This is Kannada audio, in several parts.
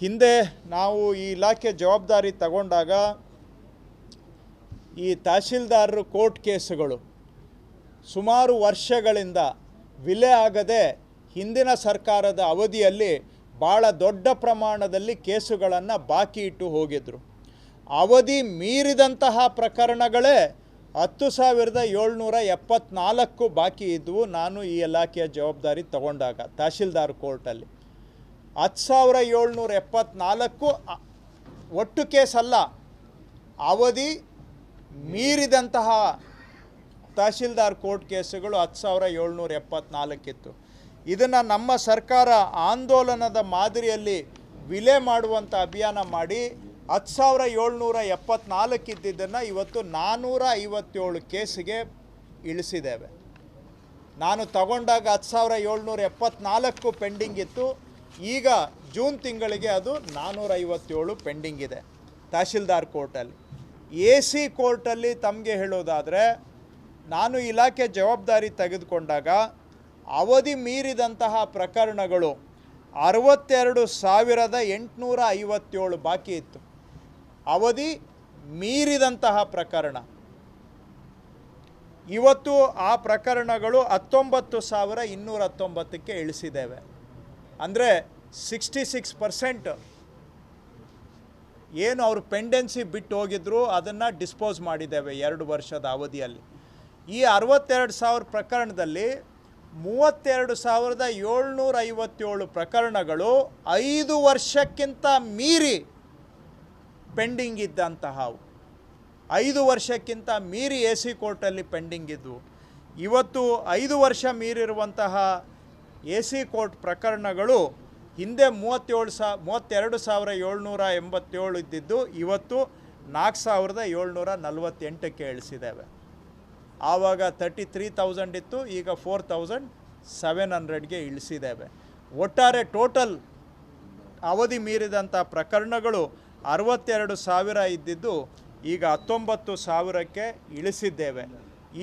ಹಿಂದೆ ನಾವು ಈ ಇಲಾಖೆ ಜವಾಬ್ದಾರಿ ತಗೊಂಡಾಗ ಈ ತಹಶೀಲ್ದಾರರು ಕೋರ್ಟ್ ಕೇಸುಗಳು ಸುಮಾರು ವರ್ಷಗಳಿಂದ ವಿಲೆ ಆಗದೆ ಹಿಂದಿನ ಸರ್ಕಾರದ ಅವಧಿಯಲ್ಲಿ ಭಾಳ ದೊಡ್ಡ ಪ್ರಮಾಣದಲ್ಲಿ ಕೇಸುಗಳನ್ನು ಬಾಕಿ ಇಟ್ಟು ಹೋಗಿದ್ದರು. ಅವಧಿ ಮೀರಿದಂತಹ ಪ್ರಕರಣಗಳೇ 10,774 ಬಾಕಿ ಇದ್ದವು ನಾನು ಈ ಇಲಾಖೆಯ ಜವಾಬ್ದಾರಿ ತಗೊಂಡಾಗ ತಹಶೀಲ್ದಾರ್ ಕೋರ್ಟಲ್ಲಿ. 10,774 ಒಟ್ಟು ಕೇಸಲ್ಲ, ಅವಧಿ ಮೀರಿದಂತಹ ತಹಶೀಲ್ದಾರ್ ಕೋರ್ಟ್ ಕೇಸುಗಳು 10,774 ಇತ್ತು. ಇದನ್ನು ನಮ್ಮ ಸರ್ಕಾರ ಆಂದೋಲನದ ಮಾದರಿಯಲ್ಲಿ ವಿಲೆ ಮಾಡುವಂಥ ಅಭಿಯಾನ ಮಾಡಿ 10,774 ಇದ್ದಿದ್ದನ್ನು ಇವತ್ತು 457 ಕೇಸಿಗೆ ಇಳಿಸಿದ್ದೇವೆ. ನಾನು ತಗೊಂಡಾಗ 10,774 ಪೆಂಡಿಂಗ್ ಇತ್ತು. ಈಗ ಜೂನ್ ತಿಂಗಳಿಗೆ ಅದು 457 ಪೆಂಡಿಂಗ್ ಇದೆ ತಹಶೀಲ್ದಾರ್ ಕೋರ್ಟಲ್ಲಿ. AC ಕೋರ್ಟಲ್ಲಿ ತಮಗೆ ಹೇಳೋದಾದರೆ, ನಾನು ಇಲಾಖೆ ಜವಾಬ್ದಾರಿ ತೆಗೆದುಕೊಂಡಾಗ ಅವಧಿ ಮೀರಿದಂತಹ ಪ್ರಕರಣಗಳು 62,857 ಬಾಕಿ ಇತ್ತು. ಅವಧಿ ಮೀರಿದಂತಹ ಪ್ರಕರಣ. ಇವತ್ತು ಆ ಪ್ರಕರಣಗಳು 19,219ಕ್ಕೆ ಇಳಿಸಿದ್ದೇವೆ. ಅಂದರೆ 66% ಏನು ಅವರು ಪೆಂಡೆನ್ಸಿ ಬಿಟ್ಟು ಹೋಗಿದ್ರು ಅದನ್ನು ಡಿಸ್ಪೋಸ್ ಮಾಡಿದ್ದೇವೆ 2 ವರ್ಷದ ಅವಧಿಯಲ್ಲಿ. ಈ 62,000 ಪ್ರಕರಣದಲ್ಲಿ 32,757 ಪ್ರಕರಣಗಳು 5 ವರ್ಷಕ್ಕಿಂತ ಮೀರಿ ಪೆಂಡಿಂಗ್ ಇದ್ದಂತಹವು. 5 ವರ್ಷಕ್ಕಿಂತ ಮೀರಿ AC ಕೋರ್ಟಲ್ಲಿ ಪೆಂಡಿಂಗ್ ಇದ್ದವು. ಇವತ್ತು 5 ವರ್ಷ ಮೀರಿರುವಂತಹ AC ಕೋರ್ಟ್ ಪ್ರಕರಣಗಳು ಹಿಂದೆ 32,787 ಇದ್ದಿದ್ದು ಇವತ್ತು 4,748ಕ್ಕೆ ಇಳಿಸಿದ್ದೇವೆ. ಆವಾಗ 33,000 ಇತ್ತು, ಈಗ 4,700ಗೆ ಇಳಿಸಿದ್ದೇವೆ. ಒಟ್ಟಾರೆ ಟೋಟಲ್ ಅವಧಿ ಮೀರಿದಂಥ ಪ್ರಕರಣಗಳು 62,000 ಇದ್ದಿದ್ದು ಈಗ 19,000ಕ್ಕೆ ಇಳಿಸಿದ್ದೇವೆ.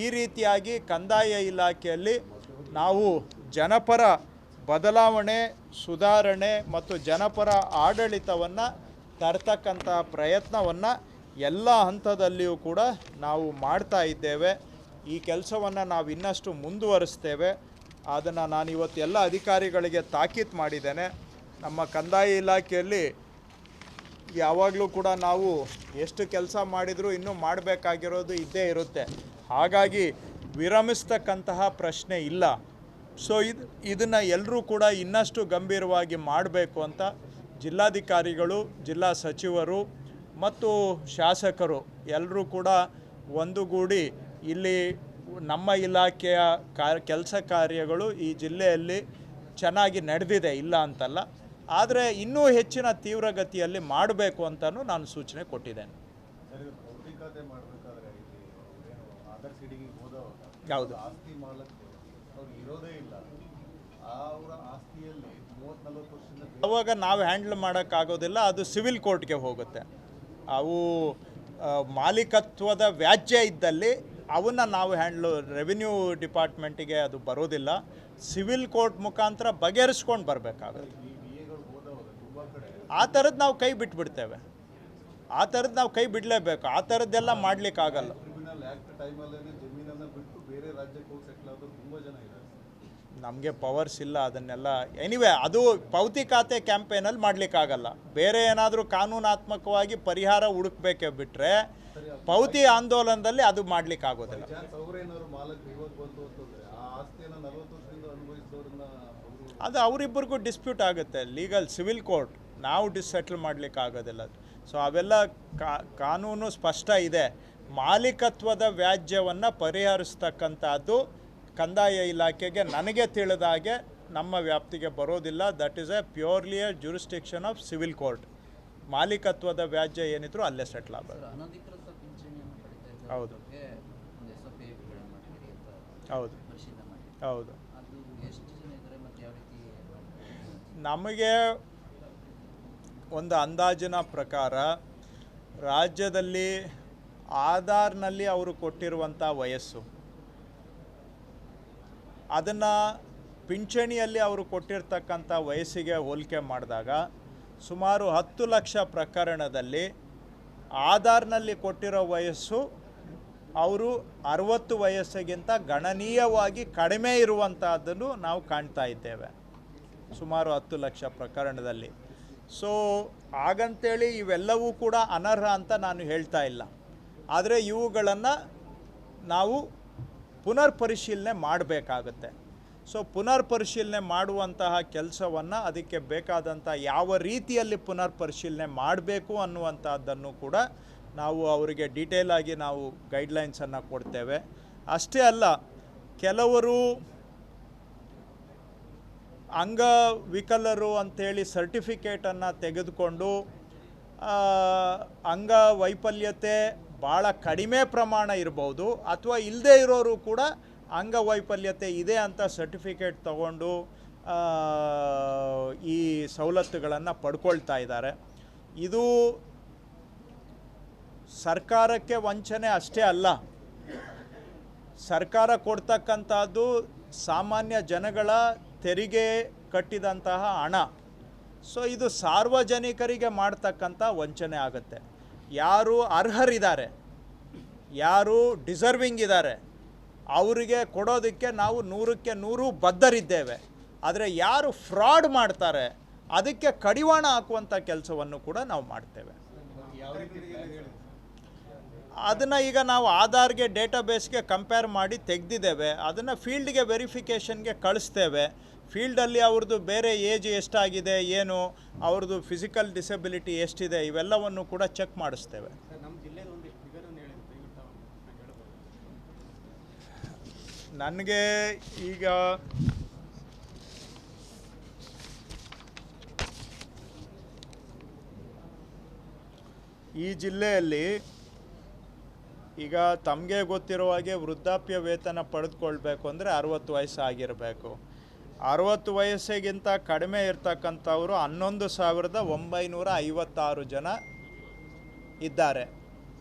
ಈ ರೀತಿಯಾಗಿ ಕಂದಾಯ ಇಲಾಖೆಯಲ್ಲಿ ನಾವು ಜನಪರ ಬದಲಾವಣೆ, ಸುಧಾರಣೆ ಮತ್ತು ಜನಪರ ಆಡಳಿತವನ್ನು ತರ್ತಕ್ಕಂಥ ಪ್ರಯತ್ನವನ್ನು ಎಲ್ಲ ಹಂತದಲ್ಲಿಯೂ ಕೂಡ ನಾವು ಮಾಡ್ತಾ ಇದ್ದೇವೆ. ಈ ಕೆಲಸವನ್ನು ನಾವು ಇನ್ನಷ್ಟು ಮುಂದುವರಿಸ್ತೇವೆ. ಅದನ್ನು ನಾನು ಇವತ್ತು ಎಲ್ಲ ಅಧಿಕಾರಿಗಳಿಗೆ ತಾಕೀತು ಮಾಡಿದ್ದೇನೆ. ನಮ್ಮ ಕಂದಾಯ ಇಲಾಖೆಯಲ್ಲಿ ಯಾವಾಗಲೂ ಕೂಡ ನಾವು ಎಷ್ಟು ಕೆಲಸ ಮಾಡಿದರೂ ಇನ್ನೂ ಮಾಡಬೇಕಾಗಿರೋದು ಇದ್ದೇ ಇರುತ್ತೆ. ಹಾಗಾಗಿ ವಿರಮಿಸ್ತಕ್ಕಂತಹ ಪ್ರಶ್ನೆ ಇಲ್ಲ. ಸೊ ಇದನ್ನು ಎಲ್ಲರೂ ಕೂಡ ಇನ್ನಷ್ಟು ಗಂಭೀರವಾಗಿ ಮಾಡಬೇಕು ಅಂತ ಜಿಲ್ಲಾಧಿಕಾರಿಗಳು, ಜಿಲ್ಲಾ ಸಚಿವರು ಮತ್ತು ಶಾಸಕರು ಎಲ್ಲರೂ ಕೂಡ ಒಂದುಗೂಡಿ ಇಲ್ಲಿ ನಮ್ಮ ಇಲಾಖೆಯ ಕೆಲಸ ಕಾರ್ಯಗಳು ಈ ಜಿಲ್ಲೆಯಲ್ಲಿ ಚೆನ್ನಾಗಿ ನಡೆದಿದೆ, ಇಲ್ಲ ಅಂತಲ್ಲ. ಆದರೆ ಇನ್ನೂ ಹೆಚ್ಚಿನ ತೀವ್ರಗತಿಯಲ್ಲಿ ಮಾಡಬೇಕು ಅಂತಲೂ ನಾನು ಸೂಚನೆ ಕೊಟ್ಟಿದ್ದೇನೆ. ಹೌದು, ಅವಾಗ ನಾವು ಹ್ಯಾಂಡಲ್ ಮಾಡೋಕ್ಕಾಗೋದಿಲ್ಲ, ಅದು ಸಿವಿಲ್ ಕೋರ್ಟ್ಗೆ ಹೋಗುತ್ತೆ. ಅವು ಮಾಲೀಕತ್ವದ ವ್ಯಾಜ್ಯ ಇದ್ದಲ್ಲಿ ಅವನ್ನ ನಾವು ರೆವಿನ್ಯೂ ಡಿಪಾರ್ಟ್ಮೆಂಟಿಗೆ ಅದು ಬರೋದಿಲ್ಲ. ಸಿವಿಲ್ ಕೋರ್ಟ್ ಮುಖಾಂತರ ಬಗೆಹರಿಸ್ಕೊಂಡು ಬರಬೇಕಾಗುತ್ತೆ. ಆ ಥರದ್ದು ನಾವು ಕೈ ಬಿಟ್ಬಿಡ್ತೇವೆ. ಆ ಥರದ್ದು ನಾವು ಕೈ ಬಿಡಲೇಬೇಕು. ಆ ಥರದ್ದೆಲ್ಲ ಮಾಡಲಿಕ್ಕಾಗಲ್ಲ. ನಮಗೆ ಪವರ್ಸ್ ಇಲ್ಲ ಅದನ್ನೆಲ್ಲ. ಎನಿವೆ, ಅದು ಪೌತಿ ಖಾತೆ ಕ್ಯಾಂಪೇನಲ್ಲಿ ಮಾಡಲಿಕ್ಕಾಗಲ್ಲ. ಬೇರೆ ಏನಾದರೂ ಕಾನೂನಾತ್ಮಕವಾಗಿ ಪರಿಹಾರ ಹುಡುಕಬೇಕೇ ಬಿಟ್ಟರೆ ಪೌತಿ ಆಂದೋಲನದಲ್ಲಿ ಅದು ಮಾಡಲಿಕ್ಕಾಗೋದಿಲ್ಲ. ಅದು ಅವರಿಬ್ಬರಿಗೂ ಡಿಸ್ಪ್ಯೂಟ್ ಆಗುತ್ತೆ. ಲೀಗಲ್ ಸಿವಿಲ್ ಕೋರ್ಟ್, ನಾವು ಸೆಟ್ಲ್ ಮಾಡಲಿಕ್ಕಾಗೋದಿಲ್ಲ. ಸೊ ಅವೆಲ್ಲ ಕಾನೂನು ಸ್ಪಷ್ಟ ಇದೆ. ಮಾಲೀಕತ್ವದ ವ್ಯಾಜ್ಯವನ್ನು ಪರಿಹರಿಸ್ತಕ್ಕಂಥದ್ದು ಕಂದಾಯ ಇಲಾಖೆಗೆ ನನಗೆ ತಿಳಿದ ಹಾಗೆ ನಮ್ಮ ವ್ಯಾಪ್ತಿಗೆ ಬರೋದಿಲ್ಲ. That is A purely A jurisdiction of civil court. ಮಾಲೀಕತ್ವದ ವ್ಯಾಜ್ಯ ಏನಿದ್ರು ಅಲ್ಲೇ ಸೆಟ್ಲ್ ಆಗಬೇಕು. ಹೌದು ಹೌದು ಹೌದು. ನಮಗೆ ಒಂದು ಅಂದಾಜಿನ ಪ್ರಕಾರ ರಾಜ್ಯದಲ್ಲಿ ಆಧಾರ್ನಲ್ಲಿ ಅವರು ಕೊಟ್ಟಿರುವಂಥ ವಯಸ್ಸು, ಅದನ್ನು ಪಿಂಚಣಿಯಲ್ಲಿ ಅವರು ಕೊಟ್ಟಿರ್ತಕ್ಕಂಥ ವಯಸ್ಸಿಗೆ ಹೋಲಿಕೆ ಮಾಡಿದಾಗ ಸುಮಾರು 10 ಲಕ್ಷ ಪ್ರಕರಣದಲ್ಲಿ ಆಧಾರ್ನಲ್ಲಿ ಕೊಟ್ಟಿರೋ ವಯಸ್ಸು ಅವರು 60 ವಯಸ್ಸಿಗಿಂತ ಗಣನೀಯವಾಗಿ ಕಡಿಮೆ ಇರುವಂಥದ್ದನ್ನು ನಾವು ಕಾಣ್ತಾ ಇದ್ದೇವೆ ಸುಮಾರು 10 ಲಕ್ಷ ಪ್ರಕರಣದಲ್ಲಿ. ಸೊ ಹಾಗಂತೇಳಿ ಇವೆಲ್ಲವೂ ಕೂಡ ಅನರ್ಹ ಅಂತ ನಾನು ಹೇಳ್ತಾ ಇಲ್ಲ, ಆದರೆ ಇವುಗಳನ್ನು ನಾವು ಪುನರ್ ಪರಿಶೀಲನೆ ಮಾಡಬೇಕಾಗುತ್ತೆ. ಸೊ ಪುನರ್ ಪರಿಶೀಲನೆ ಮಾಡುವಂತಹ ಕೆಲಸವನ್ನು, ಅದಕ್ಕೆ ಬೇಕಾದಂಥ ಯಾವ ರೀತಿಯಲ್ಲಿ ಪುನರ್ ಪರಿಶೀಲನೆ ಮಾಡಬೇಕು ಅನ್ನುವಂಥದ್ದನ್ನು ಕೂಡ ನಾವು ಅವರಿಗೆ ಡೀಟೇಲಾಗಿ ನಾವು ಗೈಡ್ಲೈನ್ಸನ್ನು ಕೊಡ್ತೇವೆ. ಅಷ್ಟೇ ಅಲ್ಲ, ಕೆಲವರು ಅಂಗವಿಕಲರು ಅಂಥೇಳಿ ಸರ್ಟಿಫಿಕೇಟನ್ನು ತೆಗೆದುಕೊಂಡು ಅಂಗವೈಫಲ್ಯತೆ ಭಾಳ ಕಡಿಮೆ ಪ್ರಮಾಣ ಇರ್ಬೋದು, ಅಥವಾ ಇಲ್ಲದೇ ಇರೋರು ಕೂಡ ಅಂಗವೈಫಲ್ಯತೆ ಇದೆ ಅಂತ ಸರ್ಟಿಫಿಕೇಟ್ ತಗೊಂಡು ಈ ಸವಲತ್ತುಗಳನ್ನು ಪಡ್ಕೊಳ್ತಾ ಇದ್ದಾರೆ. ಇದು ಸರ್ಕಾರಕ್ಕೆ ವಂಚನೆ ಅಷ್ಟೇ ಅಲ್ಲ, ಸರ್ಕಾರ ಕೊಡ್ತಕ್ಕಂಥದ್ದು ಸಾಮಾನ್ಯ ಜನಗಳ ತೆರಿಗೆ ಕಟ್ಟಿದಂತಹ ಹಣ. ಸೊ ಇದು ಸಾರ್ವಜನಿಕರಿಗೆ ಮಾಡ್ತಕ್ಕಂಥ ವಂಚನೆ ಆಗುತ್ತೆ. ಯಾರು ಅರ್ಹರಿದ್ದಾರೆ, ಯಾರು ಡಿಸರ್ವಿಂಗ್ ಇದ್ದಾರೆ, ಅವರಿಗೆ ಕೊಡೋದಕ್ಕೆ ನಾವು 100ಕ್ಕೆ 100 ಬದ್ಧರಿದ್ದೇವೆ. ಆದರೆ ಯಾರು ಫ್ರಾಡ್ ಮಾಡ್ತಾರೆ ಅದಕ್ಕೆ ಕಡಿವಾಣ ಹಾಕುವಂಥ ಕೆಲಸವನ್ನು ಕೂಡ ನಾವು ಮಾಡ್ತೇವೆ. ಅದನ್ನು ಈಗ ನಾವು ಆಧಾರ್ಗೆ ಡೇಟಾಬೇಸ್ಗೆ ಕಂಪೇರ್ ಮಾಡಿ ತೆಗೆದಿದ್ದೇವೆ. ಅದನ್ನು ಫೀಲ್ಡ್ಗೆ ವೆರಿಫಿಕೇಷನ್ಗೆ ಕಳಿಸ್ತೇವೆ. ಫೀಲ್ಡಲ್ಲಿ ಅವ್ರದ್ದು ಬೇರೆ ಏಜ್ ಎಷ್ಟಾಗಿದೆ, ಏನು ಅವ್ರದ್ದು ಫಿಸಿಕಲ್ ಡಿಸೆಬಿಲಿಟಿ ಎಷ್ಟಿದೆ, ಇವೆಲ್ಲವನ್ನು ಕೂಡ ಚೆಕ್ ಮಾಡಿಸ್ತೇವೆ. ನನಗೆ ಈಗ ಈ ಜಿಲ್ಲೆಯಲ್ಲಿ ಈಗ ತಮಗೆ ಗೊತ್ತಿರೋ ಹಾಗೆ ವೃದ್ಧಾಪ್ಯ ವೇತನ ಪಡೆದುಕೊಳ್ಬೇಕು ಅಂದರೆ 60 ವಯಸ್ಸು ಆಗಿರಬೇಕು. 60 ವಯಸ್ಸಿಗಿಂತ ಕಡಿಮೆ ಇರ್ತಕ್ಕಂಥವರು 11,956 ಜನ ಇದ್ದಾರೆ.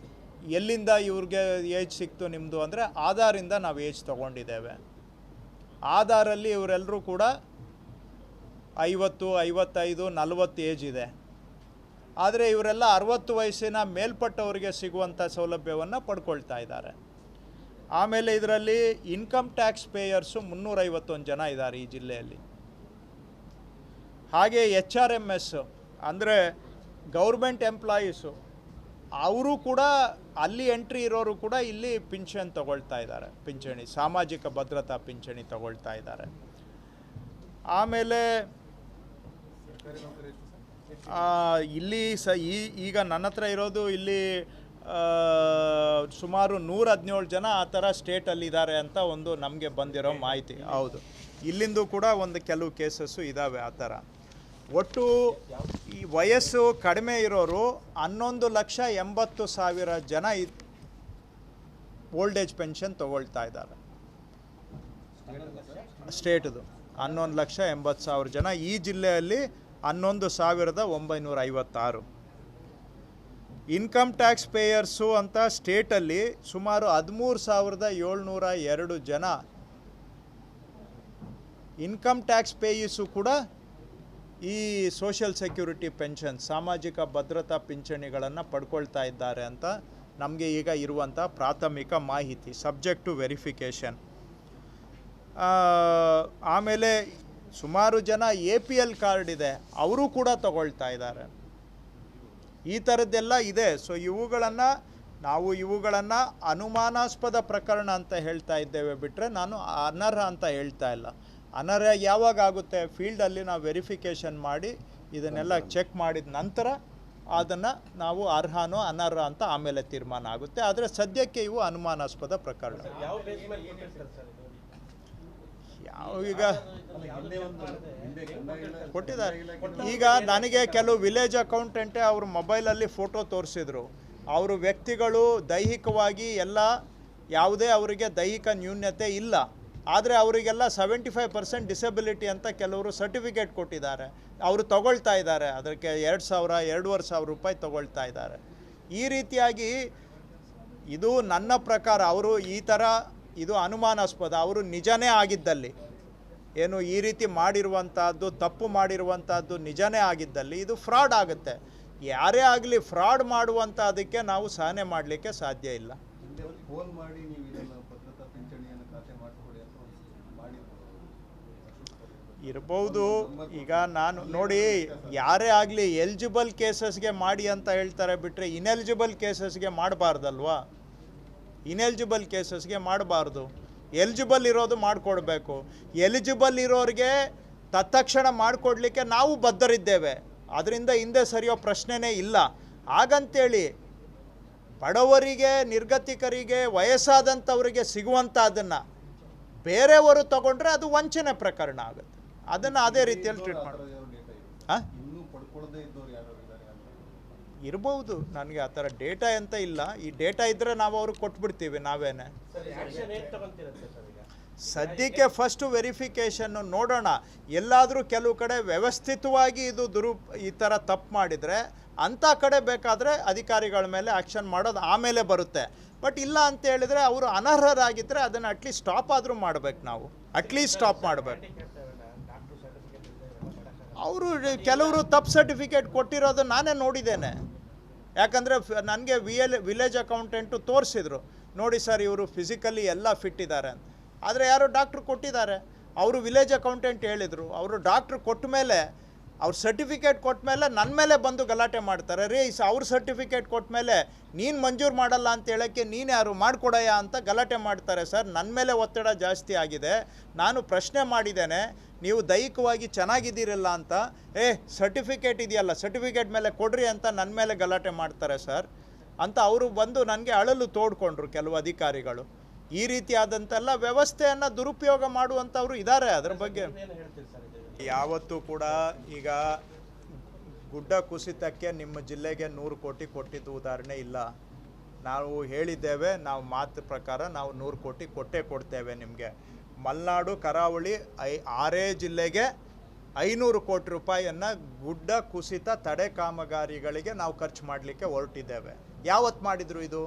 ಎಲ್ಲಿಂದ ಇವ್ರಿಗೆ ಏಜ್ ಸಿಕ್ತು ನಿಮ್ಮದು ಅಂದರೆ ಆಧಾರಿಂದ ನಾವು ಏಜ್ ತೊಗೊಂಡಿದ್ದೇವೆ. ಆಧಾರಲ್ಲಿ ಇವರೆಲ್ಲರೂ ಕೂಡ 50, 55, 40 ಏಜ್ ಇದೆ. ಆದರೆ ಇವರೆಲ್ಲ 60 ವಯಸ್ಸಿನ ಮೇಲ್ಪಟ್ಟವರಿಗೆ ಸಿಗುವಂಥ ಸೌಲಭ್ಯವನ್ನು ಪಡ್ಕೊಳ್ತಾ ಇದ್ದಾರೆ. ಆಮೇಲೆ ಇದರಲ್ಲಿ ಇನ್ಕಮ್ ಟ್ಯಾಕ್ಸ್ ಪೇಯರ್ಸು 351 ಜನ ಇದ್ದಾರೆ ಈ ಜಿಲ್ಲೆಯಲ್ಲಿ. ಹಾಗೆ HRMS ಅಂದರೆ ಗೌರ್ಮೆಂಟ್ ಎಂಪ್ಲಾಯೀಸು, ಅವರು ಕೂಡ ಅಲ್ಲಿ ಎಂಟ್ರಿ ಇರೋರು ಕೂಡ ಇಲ್ಲಿ ಪಿಂಚಣಿ ತಗೊಳ್ತಾ ಇದ್ದಾರೆ, ಪಿಂಚಣಿ, ಸಾಮಾಜಿಕ ಭದ್ರತಾ ಪಿಂಚಣಿ ತಗೊಳ್ತಾ ಇದ್ದಾರೆ. ಆಮೇಲೆ ಇಲ್ಲಿ ಈಗ ನನ್ನ ಹತ್ರ ಇರೋದು ಇಲ್ಲಿ ಸುಮಾರು 117 ಜನ ಆ ಥರ ಸ್ಟೇಟಲ್ಲಿದ್ದಾರೆ ಅಂತ ಒಂದು ನಮಗೆ ಬಂದಿರೋ ಮಾಹಿತಿ. ಹೌದು, ಇಲ್ಲಿಂದು ಕೂಡ ಒಂದು ಕೆಲವು ಕೇಸಸ್ಸು ಇದ್ದಾವೆ ಆ ಥರ. ಒಟ್ಟು ಈ ವಯಸ್ಸು ಕಡಿಮೆ ಇರೋರು 11,80,000 ಜನ ಓಲ್ಡ್ ಏಜ್ ಪೆನ್ಷನ್ ತೊಗೊಳ್ತಾ ಇದ್ದಾರೆ. ಸ್ಟೇಟ್ದು 11,80,000 ಜನ, ಈ ಜಿಲ್ಲೆಯಲ್ಲಿ 11,956. ಇನ್ಕಮ್ ಟ್ಯಾಕ್ಸ್ ಪೇಯರ್ಸು ಅಂತ ಸ್ಟೇಟಲ್ಲಿ ಸುಮಾರು 13,702 ಜನ ಇನ್ಕಮ್ ಟ್ಯಾಕ್ಸ್ ಪೇಯರ್ಸು ಕೂಡ ಈ ಸೋಷಿಯಲ್ ಸೆಕ್ಯೂರಿಟಿ ಪೆನ್ಷನ್, ಸಾಮಾಜಿಕ ಭದ್ರತಾ ಪಿಂಚಣಿಗಳನ್ನು ಪಡ್ಕೊಳ್ತಾ ಇದ್ದಾರೆ ಅಂತ ನಮಗೆ ಈಗ ಇರುವಂಥ ಪ್ರಾಥಮಿಕ ಮಾಹಿತಿ, ಸಬ್ಜೆಕ್ಟ್ ಟು ವೆರಿಫಿಕೇಷನ್. ಆಮೇಲೆ ಸುಮಾರು ಜನ APL ಕಾರ್ಡ್ ಇದೆ, ಅವರು ಕೂಡ ತಗೊಳ್ತಾ ಇದ್ದಾರೆ. ಈ ಥರದ್ದೆಲ್ಲ ಇದೆ. ಸೊ ಇವುಗಳನ್ನು ಅನುಮಾನಾಸ್ಪದ ಪ್ರಕರಣ ಅಂತ ಹೇಳ್ತಾ ಇದ್ದೇವೆ ಬಿಟ್ಟರೆ ನಾನು ಅನರ್ಹ ಅಂತ ಹೇಳ್ತಾ ಇಲ್ಲ. ಅನರ್ಹ ಯಾವಾಗ ಆಗುತ್ತೆ? ಫೀಲ್ಡಲ್ಲಿ ನಾವು ವೆರಿಫಿಕೇಷನ್ ಮಾಡಿ ಇದನ್ನೆಲ್ಲ ಚೆಕ್ ಮಾಡಿದ ನಂತರ ಅದನ್ನು ನಾವು ಅರ್ಹನೋ ಅನರ್ಹ ಅಂತ ಆಮೇಲೆ ತೀರ್ಮಾನ ಆಗುತ್ತೆ. ಆದರೆ ಸದ್ಯಕ್ಕೆ ಇವು ಅನುಮಾನಾಸ್ಪದ ಪ್ರಕರಣ. ಈಗ ಕೊಟ್ಟಿದ್ದಾರೆ. ಈಗ ನನಗೆ ಕೆಲವು ವಿಲೇಜ್ ಅಕೌಂಟೆಂಟೇ ಅವ್ರ ಮೊಬೈಲಲ್ಲಿ ಫೋಟೋ ತೋರಿಸಿದ್ರು. ಅವರು ವ್ಯಕ್ತಿಗಳು ದೈಹಿಕವಾಗಿ ಎಲ್ಲ ಯಾವುದೇ ಅವರಿಗೆ ದೈಹಿಕ ನ್ಯೂನ್ಯತೆ ಇಲ್ಲ, ಆದರೆ ಅವರಿಗೆಲ್ಲ 75% ಡಿಸೆಬಿಲಿಟಿ ಅಂತ ಕೆಲವರು ಸರ್ಟಿಫಿಕೇಟ್ ಕೊಟ್ಟಿದ್ದಾರೆ. ಅವರು ತಗೊಳ್ತಾ ಇದ್ದಾರೆ, ಅದಕ್ಕೆ 2,000, 2,500 ರೂಪಾಯಿ ತಗೊಳ್ತಾ ಇದ್ದಾರೆ. ಈ ರೀತಿಯಾಗಿ ಇದು ನನ್ನ ಪ್ರಕಾರ ಅವರು ಈ ಥರ ಇದು ಅನುಮಾನಾಸ್ಪದ. ಅವರು ನಿಜನೇ ಆಗಿದ್ದಲ್ಲಿ ಏನು ಈ ರೀತಿ ಮಾಡಿರುವಂಥದ್ದು ತಪ್ಪು ಮಾಡಿರುವಂಥದ್ದು ನಿಜನೇ ಆಗಿದ್ದಲ್ಲಿ ಇದು ಫ್ರಾಡ್ ಆಗುತ್ತೆ. ಯಾರೇ ಆಗಲಿ ಫ್ರಾಡ್ ಮಾಡುವಂಥದ್ದಕ್ಕೆ ನಾವು ಸಹನೆ ಮಾಡಲಿಕ್ಕೆ ಸಾಧ್ಯ ಇಲ್ಲ. ಇರ್ಬೋದು. ಈಗ ನಾನು ನೋಡಿ, ಯಾರೇ ಆಗಲಿ ಎಲಿಜಿಬಲ್ ಕೇಸಸ್ಗೆ ಮಾಡಿ ಅಂತ ಹೇಳ್ತಾರೆ ಬಿಟ್ಟರೆ ಇನ್ಎಲಿಜಿಬಲ್ ಕೇಸಸ್ಗೆ ಮಾಡಬಾರ್ದಲ್ವಾ? ಇನ್ಎಲಿಜಿಬಲ್ ಕೇಸಸ್ಗೆ ಮಾಡಬಾರ್ದು. ಎಲಿಜಿಬಲ್ ಇರೋದು ಮಾಡಿಕೊಡ್ಬೇಕು. ಎಲಿಜಿಬಲ್ ಇರೋರಿಗೆ ತತ್ಕ್ಷಣ ಮಾಡಿಕೊಡ್ಲಿಕ್ಕೆ ನಾವು ಬದ್ಧರಿದ್ದೇವೆ. ಅದರಿಂದ ಹಿಂದೆ ಸರಿಯೋ ಪ್ರಶ್ನೆನೇ ಇಲ್ಲ. ಹಾಗಂತೇಳಿ ಬಡವರಿಗೆ, ನಿರ್ಗತಿಕರಿಗೆ, ವಯಸ್ಸಾದಂಥವರಿಗೆ ಸಿಗುವಂಥದ್ದನ್ನು ಬೇರೆಯವರು ತಗೊಂಡ್ರೆ ಅದು ವಂಚನೆ ಪ್ರಕರಣ ಆಗುತ್ತೆ. ಅದನ್ನು ಅದೇ ರೀತಿಯಲ್ಲಿ ಟ್ರೀಟ್ ಮಾಡಬೇಕು. ಹಾಂ, ಇರ್ಬೋದು. ನನಗೆ ಆ ಥರ ಡೇಟಾ ಅಂತ ಇಲ್ಲ. ಈ ಡೇಟಾ ಇದ್ದರೆ ನಾವು ಅವ್ರಿಗೆ ಕೊಟ್ಬಿಡ್ತೀವಿ ನಾವೇನೆ. ಸದ್ಯಕ್ಕೆ ಫಸ್ಟು ವೆರಿಫಿಕೇಷನ್ನು ನೋಡೋಣ. ಎಲ್ಲಾದರೂ ಕೆಲವು ಕಡೆ ವ್ಯವಸ್ಥಿತವಾಗಿ ಇದು ಈ ಥರ ತಪ್ಪು ಮಾಡಿದರೆ ಅಂಥ ಕಡೆ ಬೇಕಾದರೆ ಅಧಿಕಾರಿಗಳ ಮೇಲೆ ಆ್ಯಕ್ಷನ್ ಮಾಡೋದು ಆಮೇಲೆ ಬರುತ್ತೆ. ಬಟ್ ಇಲ್ಲ ಅಂತ ಹೇಳಿದರೆ ಅವರು ಅನರ್ಹರಾಗಿದ್ದರೆ ಅದನ್ನು ಅಟ್ಲೀಸ್ಟ್ ಸ್ಟಾಪ್ ಆದರೂ ಮಾಡಬೇಕು. ನಾವು ಅಟ್ಲೀಸ್ಟ್ ಸ್ಟಾಪ್ ಮಾಡಬೇಕು. ಅವರು ಕೆಲವರು ತಪ್ಪು ಸರ್ಟಿಫಿಕೇಟ್ ಕೊಟ್ಟಿರೋದು ನಾನೇ ನೋಡಿದ್ದೇನೆ. ಯಾಕಂದರೆ ನನಗೆ ವಿಲೇಜ್ ಅಕೌಂಟೆಂಟು ತೋರಿಸಿದ್ರು, ನೋಡಿ ಸರ್ ಇವರು ಫಿಸಿಕಲಿ ಎಲ್ಲ ಫಿಟ್ ಇದ್ದಾರೆ ಅಂತ. ಆದರೆ ಯಾರೋ ಡಾಕ್ಟ್ರು ಕೊಟ್ಟಿದ್ದಾರೆ. ಅವರು ವಿಲೇಜ್ ಅಕೌಂಟೆಂಟ್ ಹೇಳಿದರು. ಅವರು ಡಾಕ್ಟ್ರು ಕೊಟ್ಟ ಮೇಲೆ, ಅವ್ರ ಸರ್ಟಿಫಿಕೇಟ್ ಕೊಟ್ಟ ಮೇಲೆ ನನ್ನ ಮೇಲೆ ಬಂದು ಗಲಾಟೆ ಮಾಡ್ತಾರೆ. ರೀ ಅವ್ರ ಸರ್ಟಿಫಿಕೇಟ್ ಕೊಟ್ಟ ಮೇಲೆ ನೀನು ಮಂಜೂರು ಮಾಡಲ್ಲ ಅಂತ ಹೇಳೋಕ್ಕೆ ನೀನು ಯಾರು ಮಾಡ್ಕೊಡಯ್ಯ ಅಂತ ಗಲಾಟೆ ಮಾಡ್ತಾರೆ. ಸರ್, ನನ್ನ ಮೇಲೆ ಒತ್ತಡ ಜಾಸ್ತಿ ಆಗಿದೆ. ನಾನು ಪ್ರಶ್ನೆ ಮಾಡಿದ್ದೇನೆ, ನೀವು ದೈಹಿಕವಾಗಿ ಚೆನ್ನಾಗಿದ್ದೀರಲ್ಲ ಅಂತ. ಸರ್ಟಿಫಿಕೇಟ್ ಇದೆಯಲ್ಲ, ಸರ್ಟಿಫಿಕೇಟ್ ಮೇಲೆ ಕೊಡ್ರಿ ಅಂತ ನನ್ನ ಮೇಲೆ ಗಲಾಟೆ ಮಾಡ್ತಾರೆ ಸರ್ ಅಂತ ಅವರು ಬಂದು ನನಗೆ ಅಳಲು ತೋಡ್ಕೊಂಡ್ರು ಕೆಲವು ಅಧಿಕಾರಿಗಳು. ಈ ರೀತಿಯಾದಂತೆಲ್ಲ ವ್ಯವಸ್ಥೆಯನ್ನು ದುರುಪಯೋಗ ಮಾಡುವಂಥವ್ರು ಇದ್ದಾರೆ. ಅದರ ಬಗ್ಗೆ ಯಾವತ್ತೂ ಕೂಡ ಈಗ ಗುಡ್ಡ ಕುಸಿತಕ್ಕೆ ನಿಮ್ಮ ಜಿಲ್ಲೆಗೆ 100 ಕೋಟಿ ಕೊಟ್ಟಿದ್ದು ಉದಾಹರಣೆ ಇಲ್ಲ. ನಾವು ಹೇಳಿದ್ದೇವೆ, ನಾವು ಮಾತು ಪ್ರಕಾರ ನಾವು 100 ಕೋಟಿ ಕೊಡ್ತೇವೆ ನಿಮಗೆ. ಮಲೆನಾಡು, ಕರಾವಳಿ 6 ಜಿಲ್ಲೆಗೆ 500 ಕೋಟಿ ರೂಪಾಯಿಯನ್ನು ಗುಡ್ಡ ಕುಸಿತ ತಡೆ ಕಾಮಗಾರಿಗಳಿಗೆ ನಾವು ಖರ್ಚು ಮಾಡಲಿಕ್ಕೆ ಹೊರಟಿದ್ದೇವೆ. ಯಾವತ್ತು ಮಾಡಿದ್ರು ಇದು?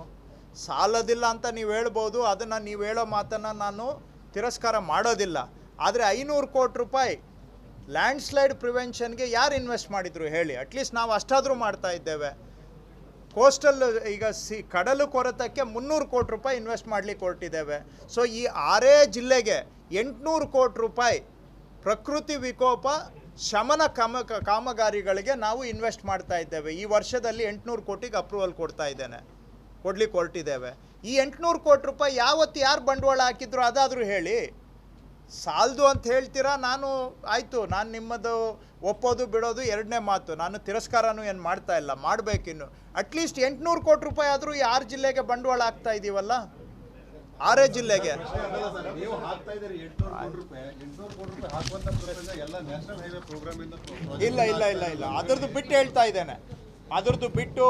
ಸಾಲದಿಲ್ಲ ಅಂತ ನೀವು ಹೇಳ್ಬೋದು. ಅದನ್ನು ನೀವು ಹೇಳೋ ಮಾತನ್ನು ನಾನು ತಿರಸ್ಕಾರ ಮಾಡೋದಿಲ್ಲ. ಆದರೆ 500 ಕೋಟಿ ರೂಪಾಯಿ ಲ್ಯಾಂಡ್ಸ್ಲೈಡ್ ಪ್ರಿವೆನ್ಷನ್ಗೆ ಯಾರು ಇನ್ವೆಸ್ಟ್ ಮಾಡಿದ್ರು ಹೇಳಿ? ಅಟ್ಲೀಸ್ಟ್ ನಾವು ಅಷ್ಟಾದರೂ ಮಾಡ್ತಾ ಇದ್ದೇವೆ. ಕೋಸ್ಟಲ್ ಈಗ ಕಡಲು ಕೊರೆತಕ್ಕೆ 300 ಕೋಟಿ ರೂಪಾಯಿ ಇನ್ವೆಸ್ಟ್ ಮಾಡಲಿಕ್ಕೆ ಹೊರಟಿದ್ದೇವೆ. ಸೊ ಈ 6 ಜಿಲ್ಲೆಗೆ 800 ಕೋಟಿ ರೂಪಾಯಿ ಪ್ರಕೃತಿ ವಿಕೋಪ ಶಮನ ಕಾಮಗಾರಿಗಳಿಗೆ ನಾವು ಇನ್ವೆಸ್ಟ್ ಮಾಡ್ತಾ ಇದ್ದೇವೆ. ಈ ವರ್ಷದಲ್ಲಿ 800 ಕೋಟಿಗೆ ಅಪ್ರೂವಲ್ ಕೊಡ್ಲಿಕ್ಕೆ ಹೊರಟಿದ್ದೇವೆ. ಈ 800 ಕೋಟಿ ರೂಪಾಯಿ ಯಾವತ್ತು ಯಾರು ಬಂಡವಾಳ ಹಾಕಿದ್ರು ಅದಾದರೂ ಹೇಳಿ. ಸಾಲದು ಅಂತ ಹೇಳ್ತೀರಾ. ನಾನು ಆಯಿತು, ನಾನು ನಿಮ್ಮದು ಒಪ್ಪೋದು ಬಿಡೋದು ಎರಡನೇ ಮಾತು. ನಾನು ತಿರಸ್ಕಾರನೂ ಏನು ಮಾಡ್ತಾ ಇಲ್ಲ, ಮಾಡಬೇಕಿನ್ನು. ಅಟ್ಲೀಸ್ಟ್ 800 ಕೋಟಿ ರೂಪಾಯಿ ಆದರೂ ಈ 6 ಜಿಲ್ಲೆಗೆ ಬಂಡವಾಳ ಹಾಕ್ತಾ ಇದ್ದೀವಲ್ಲ, 6 ಜಿಲ್ಲೆಗೆ. ಇಲ್ಲ, ಅದ್ರದ್ದು ಬಿಟ್ಟು ಹೇಳ್ತಾ ಇದ್ದೇನೆ. ಅದ್ರದ್ದು ಬಿಟ್ಟು